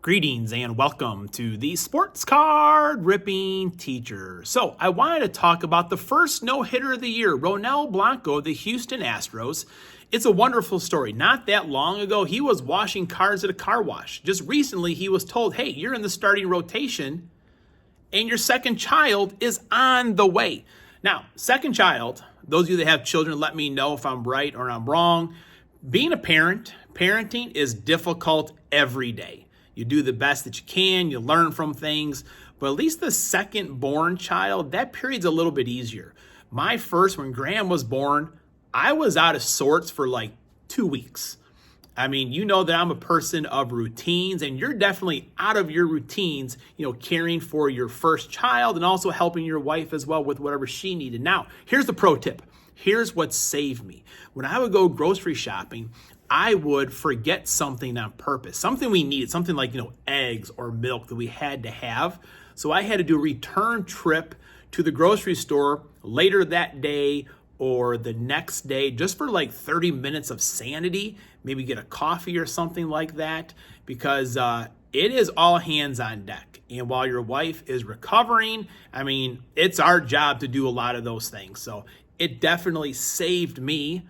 Greetings and welcome to the Sports Card Ripping Teacher. So I wanted to talk about the first no-hitter of the year, Ronel Blanco, the Houston Astros. It's a wonderful story. Not that long ago, he was washing cars at a car wash. Just recently, he was told, hey, you're in the starting rotation and your second child is on the way. Now, second child, those of you that have children, let me know if I'm right or I'm wrong. Being a parent, parenting is difficult every day. You do the best that you can, you learn from things, but at least the second born child, that period's a little bit easier. My first, when Graham was born, I was out of sorts for like 2 weeks. I mean, you know that I'm a person of routines, and you're definitely out of your routines, caring for your first child and also helping your wife as well with whatever she needed. Now, here's the pro tip. Here's what saved me. When I would go grocery shopping, I would forget something on purpose, something we needed, something like, eggs or milk that we had to have. So I had to do a return trip to the grocery store later that day or the next day just for like 30 minutes of sanity, maybe get a coffee or something like that, because it is all hands on deck. And while your wife is recovering, it's our job to do a lot of those things. So it definitely saved me.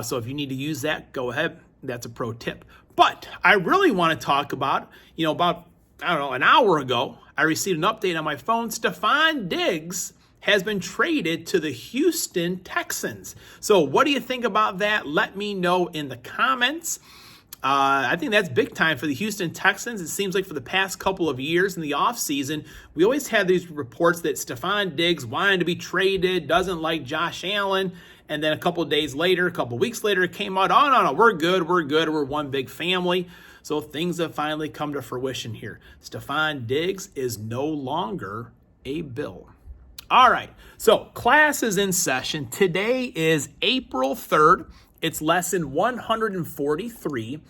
So if you need to use that, go ahead. That's a pro tip. But I really want to talk about, an hour ago, I received an update on my phone. Stefon Diggs has been traded to the Houston Texans. So what do you think about that? Let me know in the comments. I think that's big time for the Houston Texans. It seems like for the past couple of years in the offseason, we always had these reports that Stefon Diggs wanted to be traded, doesn't like Josh Allen. And then a couple weeks later, it came out, oh, no, we're good, we're one big family. So things have finally come to fruition here. Stefon Diggs is no longer a Bill. All right, so class is in session. Today is April 3rd. It's lesson 143.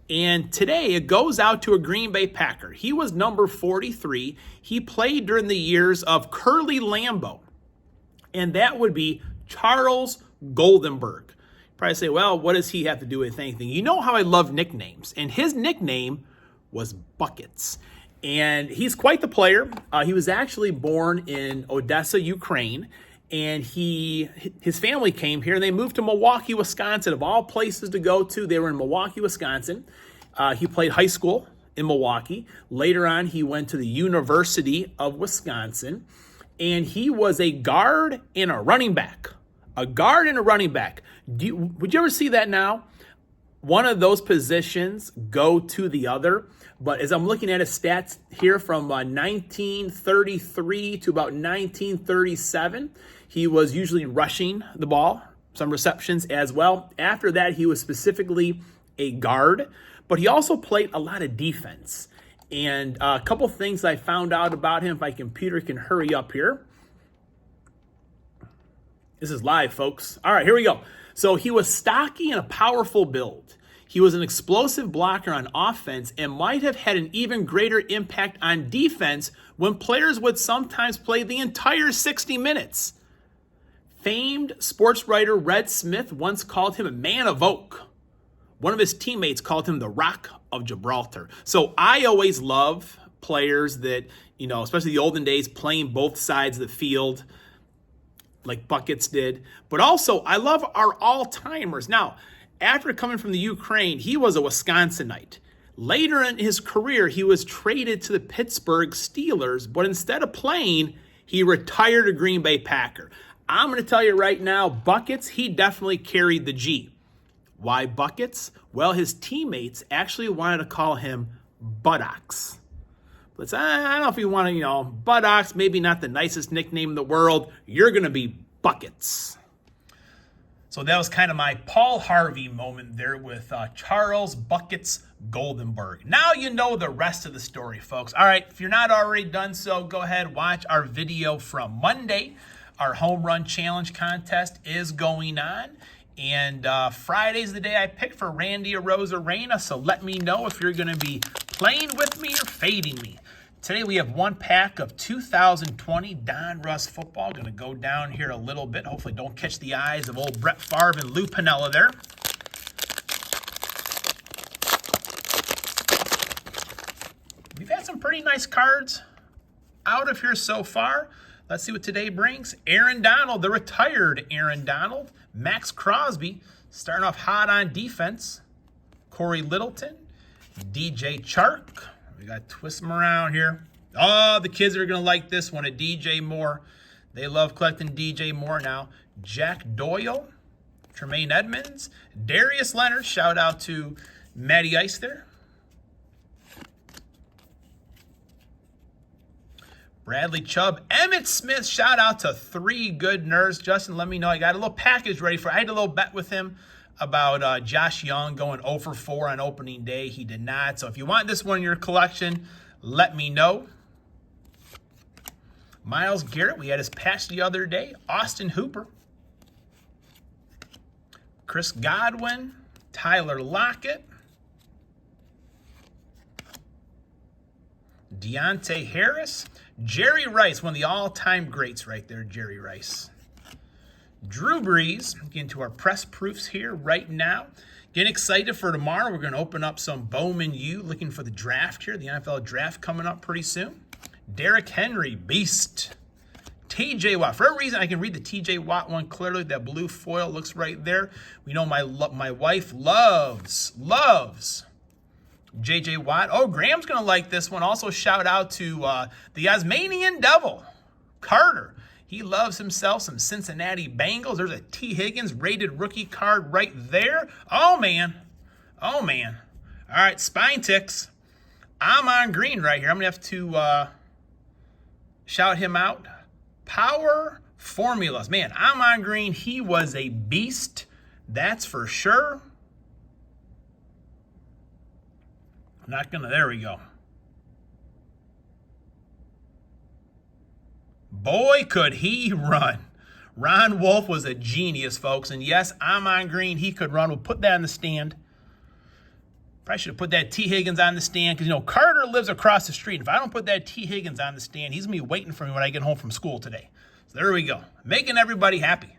And today it goes out to a Green Bay Packer. He was number 43. He played during the years of Curly Lambeau. And that would be Charles Goldenberg. You probably say, well, what does he have to do with anything? You know how I love nicknames. And his nickname was Buckets. And he's quite the player. He was actually born in Odessa, Ukraine. And his family came here and they moved to Milwaukee, Wisconsin. Of all places to go to, they were in Milwaukee, Wisconsin. He played high school in Milwaukee. Later on, he went to the University of Wisconsin. And he was a guard and a running back. A guard and a running back. Would you ever see that now? One of those positions go to the other. But as I'm looking at his stats here from 1933 to about 1937, he was usually rushing the ball, some receptions as well. After that, he was specifically a guard, but he also played a lot of defense. And a couple things I found out about him, if my computer can hurry up here. This is live, folks. All right, here we go. So he was stocky and a powerful build. He was an explosive blocker on offense and might have had an even greater impact on defense when players would sometimes play the entire 60 minutes. Famed sports writer Red Smith once called him a man of oak. One of his teammates called him the Rock of Gibraltar. So I always love players that, especially the olden days, playing both sides of the field like Buckets did. But also, I love our all-timers. Now, after coming from the Ukraine, he was a Wisconsinite. Later in his career, he was traded to the Pittsburgh Steelers, but instead of playing, he retired a Green Bay Packer. I'm going to tell you right now, Buckets, he definitely carried the G. Why Buckets? Well, his teammates actually wanted to call him Buttocks. But I don't know if you want to, Buttocks, maybe not the nicest nickname in the world. You're going to be Buckets. So that was kind of my Paul Harvey moment there with Charles Buckets Goldenberg. Now you know the rest of the story, folks. All right, if you're not already done so, go ahead, watch our video from Monday. Our home run challenge contest is going on. And Friday's the day I picked for Randy Arozarena, so let me know if you're going to be playing with me or fading me. Today we have one pack of 2020 Donruss Football. Going to go down here a little bit. Hopefully don't catch the eyes of old Brett Favre and Lou Piniella there. some pretty nice cards out of here so far. Let's see what today brings. Aaron Donald, the retired Aaron Donald. Max Crosby, starting off hot on defense. Corey Littleton. DJ Chark. We got to twist them around here. Oh, the kids are going to like this one. A DJ Moore. They love collecting DJ Moore now. Jack Doyle. Tremaine Edmonds. Darius Leonard. Shout out to Matty Ice there. Bradley Chubb, Emmitt Smith, shout out to 3 good nerds. Justin, let me know. I got a little package ready for. I had a little bet with him about Josh Young going 0 for 4 on opening day. He did not. So if you want this one in your collection, let me know. Myles Garrett, we had his patch the other day. Austin Hooper. Chris Godwin, Tyler Lockett. Deontay Harris. Jerry Rice, one of the all-time greats right there, Jerry Rice. Drew Brees, getting to our press proofs here right now. Getting excited for tomorrow. We're going to open up some Bowman U, looking for the draft here, the NFL draft coming up pretty soon. Derrick Henry, beast. TJ Watt. For a reason, I can read the TJ Watt one clearly. That blue foil looks right there. We know my wife loves J.J. Watt. Oh, Graham's going to like this one. Also, shout out to the Tasmanian Devil, Carter. He loves himself some Cincinnati Bengals. There's a T. Higgins rated rookie card right there. Oh, man. Oh, man. All right, Spine Ticks. I'm on green right here. I'm going to have to shout him out. Power Formulas. Man, I'm on green. He was a beast. That's for sure. There we go. Boy, could he run. Ron Wolf was a genius, folks. And yes, I'm on green. He could run. We'll put that on the stand. Probably should have put that T. Higgins on the stand because, Carter lives across the street. If I don't put that T. Higgins on the stand, he's going to be waiting for me when I get home from school today. So there we go. Making everybody happy.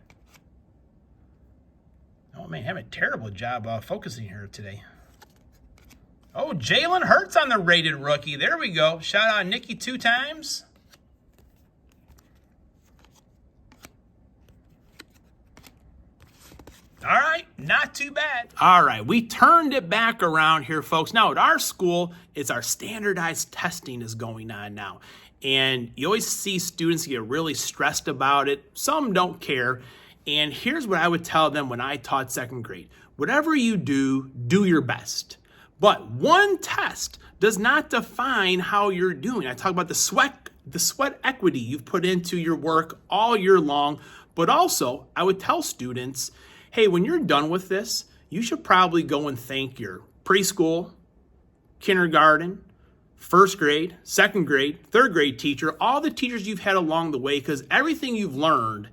Oh, man, having a terrible job focusing here today. Oh, Jalen Hurts on the rated rookie. There we go. Shout out Nikki 2 times. All right, not too bad. All right, we turned it back around here, folks. Now, at our school, it's our standardized testing is going on now. And you always see students get really stressed about it. Some don't care. And here's what I would tell them when I taught 2nd grade. Whatever you do, do your best. But one test does not define how you're doing. I talk about the sweat equity you've put into your work all year long. But also, I would tell students, hey, when you're done with this, you should probably go and thank your preschool, kindergarten, 1st grade, 2nd grade, 3rd grade teacher, all the teachers you've had along the way, because everything you've learned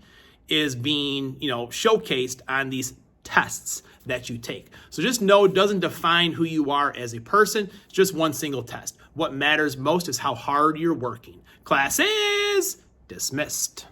is being, showcased on these tests that you take. So just know it doesn't define who you are as a person. It's just one single test. What matters most is how hard you're working. Class is dismissed.